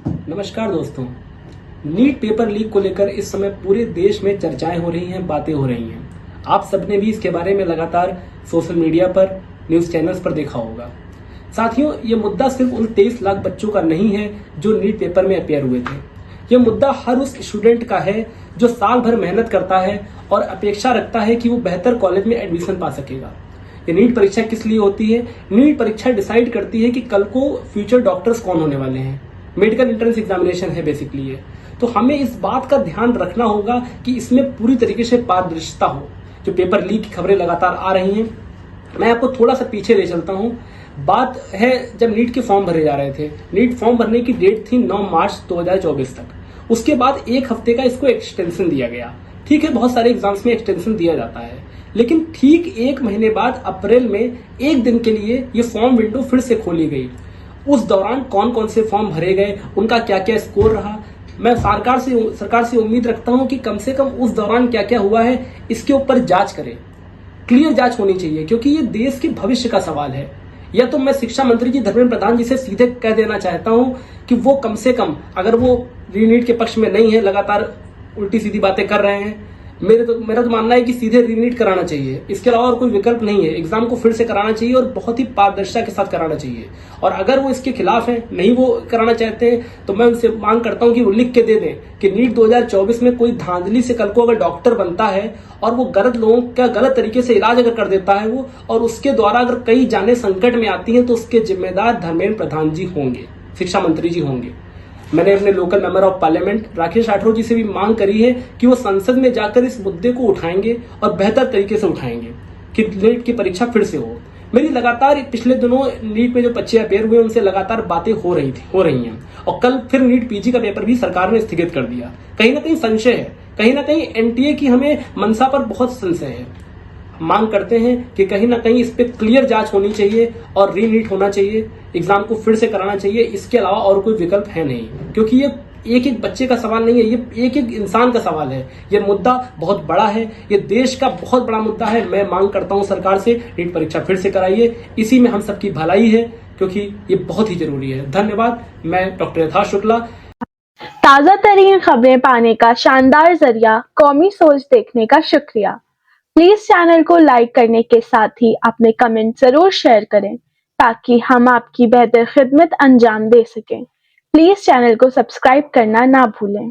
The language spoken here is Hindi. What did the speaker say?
नमस्कार दोस्तों। नीट पेपर लीक को लेकर इस समय पूरे देश में चर्चाएं हो रही हैं, बातें हो रही हैं। आप सबने भी इसके बारे में लगातार सोशल मीडिया पर, न्यूज चैनल्स पर देखा होगा। साथियों, ये मुद्दा सिर्फ उन 23 लाख बच्चों का नहीं है जो नीट पेपर में अपेयर हुए थे। ये मुद्दा हर उस स्टूडेंट का है जो साल भर मेहनत करता है और अपेक्षा रखता है कि वो बेहतर कॉलेज में एडमिशन पा सकेगा। ये नीट परीक्षा किस लिए होती है? नीट परीक्षा डिसाइड करती है कि कल को फ्यूचर डॉक्टर्स कौन होने वाले हैं। मेडिकल एंट्रेंस एग्जामिनेशन है बेसिकली ये। तो हमें इस बात का ध्यान रखना होगा कि इसमें पूरी तरीके से पारदर्शिता हो। जो पेपर लीक की खबरें लगातार आ रही हैं, मैं आपको थोड़ा सा पीछे ले चलता हूं। बात है जब नीट के फॉर्म भरे जा रहे थे। नीट फॉर्म भरने की डेट थी 9 मार्च 2024 तक। उसके बाद एक हफ्ते का इसको एक्सटेंशन दिया गया। ठीक है, बहुत सारे एग्जाम्स में एक्सटेंशन दिया जाता है, लेकिन ठीक एक महीने बाद अप्रैल में एक दिन के लिए ये फॉर्म विंडो फिर से खोली गई। उस दौरान कौन कौन से फॉर्म भरे गए, उनका क्या क्या स्कोर रहा, मैं सरकार से उम्मीद रखता हूं कि कम से कम उस दौरान क्या क्या हुआ है इसके ऊपर जांच करें। क्लियर जांच होनी चाहिए, क्योंकि ये देश के भविष्य का सवाल है। या तो मैं शिक्षा मंत्री जी धर्मेंद्र प्रधान जी से सीधे कह देना चाहता हूं कि वो कम से कम, अगर वो रीनीट के पक्ष में नहीं है, लगातार उल्टी सीधी बातें कर रहे हैं, मेरा तो मानना है कि सीधे रीनीट कराना चाहिए। इसके अलावा और कोई विकल्प नहीं है। एग्जाम को फिर से कराना चाहिए और बहुत ही पारदर्शिता के साथ कराना चाहिए। और अगर वो इसके खिलाफ हैं, नहीं वो कराना चाहते हैं, तो मैं उनसे मांग करता हूं कि वो लिख के दे दें कि नीट 2024 में कोई धांधली से कल को अगर डॉक्टर बनता है और वो गलत लोगों का गलत तरीके से इलाज अगर कर देता है वो, और उसके द्वारा अगर कई जानें संकट में आती हैं, तो उसके जिम्मेदार धर्मेंद्र प्रधान जी होंगे, शिक्षा मंत्री जी होंगे। मैंने अपने local member of parliament Rakesh Rathore ji से भी मांग करी है कि वो संसद में जाकर इस मुद्दे को उठाएंगे और बेहतर तरीके से उठाएंगे कि नीट की परीक्षा फिर से हो। मेरी लगातार पिछले दिनों नीट में जो बच्चे अपेयर हुए उनसे लगातार बातें हो रही हैं, और कल फिर नीट पीजी का पेपर भी सरकार ने स्थगित कर दिया। कहीं ना कहीं संशय है, कहीं ना कहीं एनटीए की हमें मंशा पर बहुत संशय है। मांग करते हैं कि कहीं ना कहीं इस पे क्लियर जांच होनी चाहिए और रीनीट होना चाहिए, एग्जाम को फिर से कराना चाहिए। इसके अलावा और कोई विकल्प है नहीं, क्योंकि ये एक एक बच्चे का सवाल नहीं है, ये एक एक इंसान का सवाल है। ये मुद्दा बहुत बड़ा है, ये देश का बहुत बड़ा मुद्दा है। मैं मांग करता हूं सरकार से, नीट परीक्षा फिर से कराइए। इसी में हम सबकी भलाई है, क्योंकि ये बहुत ही जरूरी है। धन्यवाद। मैं डॉक्टर यथार्थ शुक्ला। ताजा तरीन खबरें पाने का शानदार जरिया कौमी सोच देखने का शुक्रिया। प्लीज चैनल को लाइक करने के साथ ही अपने कमेंट जरूर शेयर करें, ताकि हम आपकी बेहतर खिदमत अंजाम दे सकें। प्लीज चैनल को सब्सक्राइब करना ना भूलें।